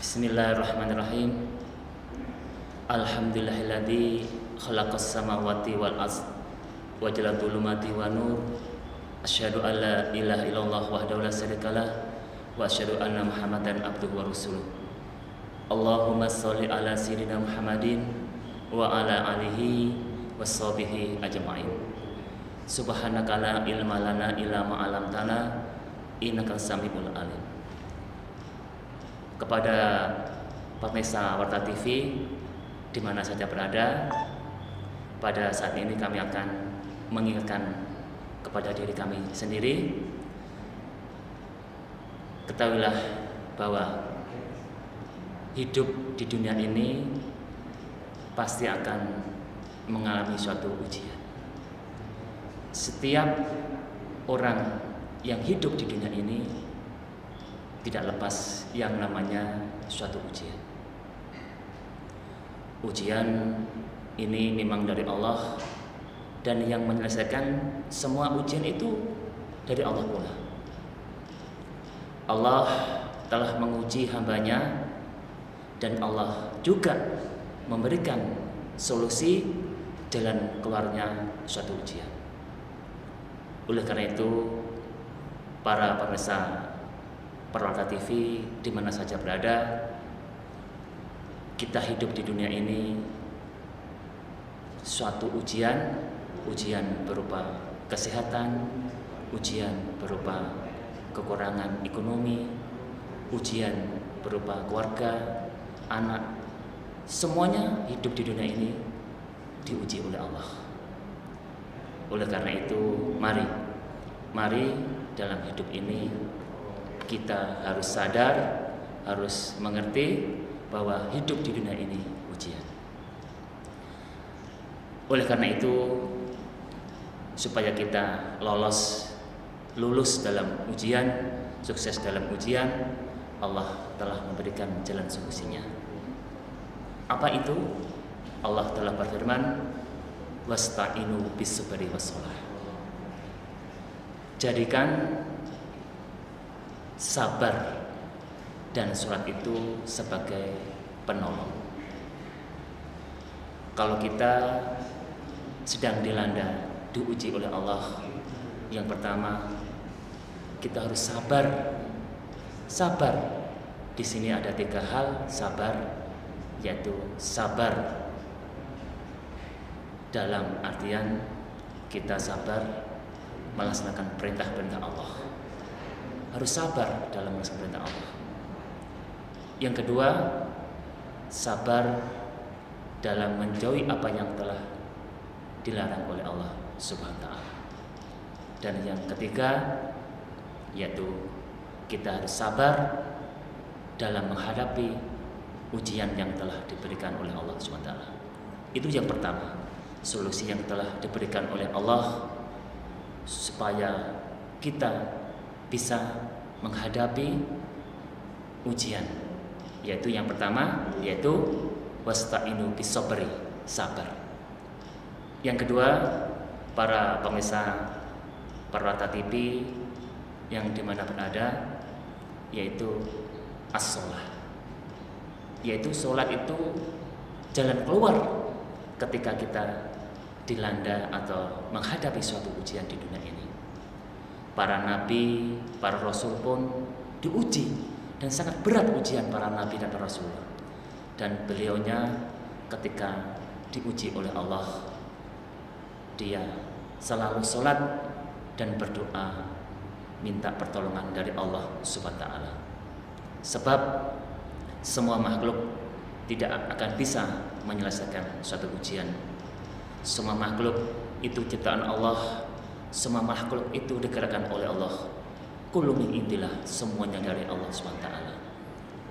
Bismillahirrahmanirrahim. Alhamdulillahilladzi khalaqas samawati wal ardh wa ja'ala dhulumati wan nur. Asyhadu an la ilaha illallah wahdahu la syarikalah wa asyhadu anna Muhammadan abduhu wa rasuluh. Allahumma shalli ala sayyidina Muhammadin wa ala alihi washabihi ajma'in. Subhanaka la ilma lana illa ma 'allamtana innaka samiul alim. Kepada pemirsa Warta TV di mana saja berada, pada saat ini kami akan mengingatkan kepada diri kami sendiri. Ketahuilah bahwa hidup di dunia ini pasti akan mengalami suatu ujian. Setiap orang yang hidup di dunia ini tidak lepas yang namanya suatu ujian. Ujian ini memang dari Allah, dan yang menyelesaikan semua ujian itu dari Allah pula. Allah telah menguji hambanya, dan Allah juga memberikan solusi jalan keluarnya suatu ujian. Oleh karena itu, para pemirsa Warta TV di mana saja berada, kita hidup di dunia ini suatu ujian berupa kesehatan, ujian berupa kekurangan ekonomi, ujian berupa keluarga, anak. Semuanya hidup di dunia ini diuji oleh Allah. Oleh karena itu, mari dalam hidup ini kita harus sadar, harus mengerti bahwa hidup di dunia ini ujian. Oleh karena itu, supaya kita lulus dalam ujian, sukses dalam ujian, Allah telah memberikan jalan solusinya. Apa itu? Allah telah berfirman, wasta'inu bis-sabri was-shalah. Jadikan sabar dan sholat itu sebagai penolong. Kalau kita sedang dilanda, diuji oleh Allah, yang pertama kita harus sabar. Sabar di sini ada 3 hal sabar, yaitu sabar dalam artian kita sabar melaksanakan perintah-perintah Allah. Harus sabar dalam melaksanakan perintah Allah. Yang kedua, sabar dalam menjauhi apa yang telah dilarang oleh Allah Subhanahu wa ta'ala. Dan yang ketiga, yaitu kita harus sabar dalam menghadapi ujian yang telah diberikan oleh Allah Subhanahu wa ta'ala. Itu yang pertama, solusi yang telah diberikan oleh Allah supaya kita bisa menghadapi ujian, yaitu yang pertama, yaitu wasta'inu bis-sabri, sabar. Yang kedua, para pemirsa Warta TV yang dimana berada, yaitu as-shalah, yaitu sholat itu jalan keluar ketika kita dilanda atau menghadapi suatu ujian di dunia ini. Para nabi, para rasul pun diuji, dan sangat berat ujian para nabi dan para rasul. Dan beliaunya ketika diuji oleh Allah, dia selalu sholat dan berdoa minta pertolongan dari Allah Subhanahu wa ta'ala. Sebab semua makhluk tidak akan bisa menyelesaikan suatu ujian. Semua makhluk itu ciptaan Allah. Semua makhluk itu digerakkan oleh Allah. Kullu min indillah, semuanya dari Allah SWT.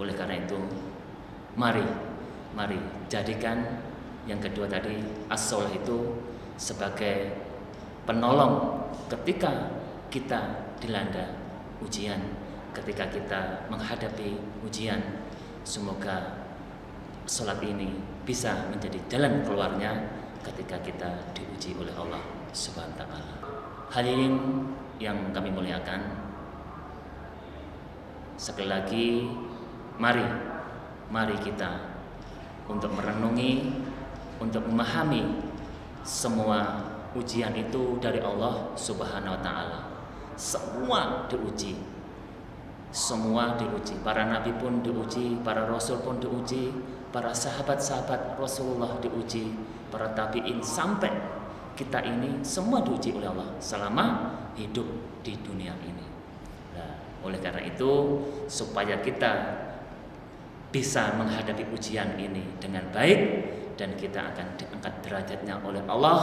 Oleh karena itu, mari jadikan yang kedua tadi, as-shalah itu sebagai penolong ketika kita dilanda ujian, ketika kita menghadapi ujian. Semoga sholat ini bisa menjadi jalan keluarnya ketika kita diuji oleh Allah Subhanahu wa ta'ala. Hadirin yang kami muliakan, sekali lagi mari mari kita untuk merenungi, untuk memahami semua ujian itu dari Allah Subhanahu wa taala. Semua diuji. Semua diuji. Para nabi pun diuji, para rasul pun diuji, para sahabat-sahabat Rasulullah diuji, para tabi'in, sampai kita ini semua diuji oleh Allah selama hidup di dunia ini. Nah, oleh karena itu, supaya kita bisa menghadapi ujian ini dengan baik dan kita akan diangkat derajatnya oleh Allah,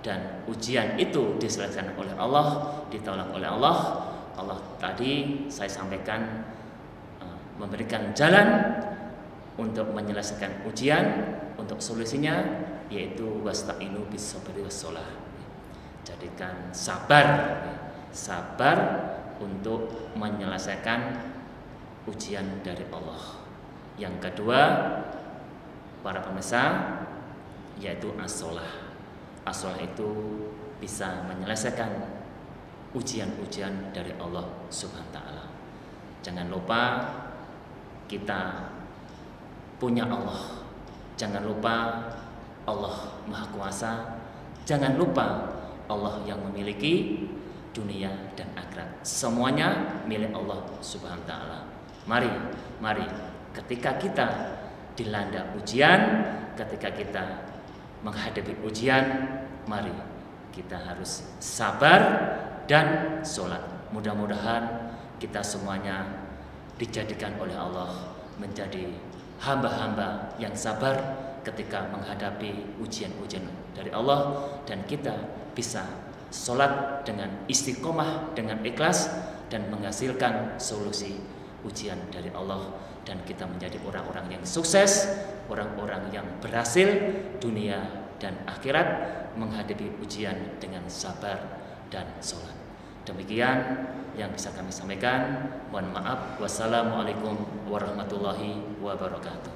dan ujian itu diselesaikan oleh Allah, ditolak oleh Allah. Allah tadi saya sampaikan memberikan jalan untuk menyelesaikan ujian, untuk solusinya yaitu wasta'inu bis-sabri was-shalah. Jadikan sabar untuk menyelesaikan ujian dari Allah. Yang kedua, para pemirsa, yaitu as-shalah. As-shalah itu bisa menyelesaikan ujian-ujian dari Allah Subhanahu wa taala. Jangan lupa kita punya Allah. Jangan lupa Allah Maha Kuasa. Jangan lupa Allah yang memiliki dunia dan akhirat. Semuanya milik Allah Subhanahu wa taala. Mari ketika kita dilanda ujian, ketika kita menghadapi ujian, mari kita harus sabar dan sholat. Mudah-mudahan kita semuanya dijadikan oleh Allah menjadi hamba-hamba yang sabar ketika menghadapi ujian-ujian dari Allah, dan kita bisa sholat dengan istiqomah, dengan ikhlas, dan menghasilkan solusi ujian dari Allah, dan kita menjadi orang-orang yang sukses, orang-orang yang berhasil dunia dan akhirat menghadapi ujian dengan sabar dan sholat. Demikian yang bisa kami sampaikan. Mohon maaf. Wassalamualaikum warahmatullahi wabarakatuh.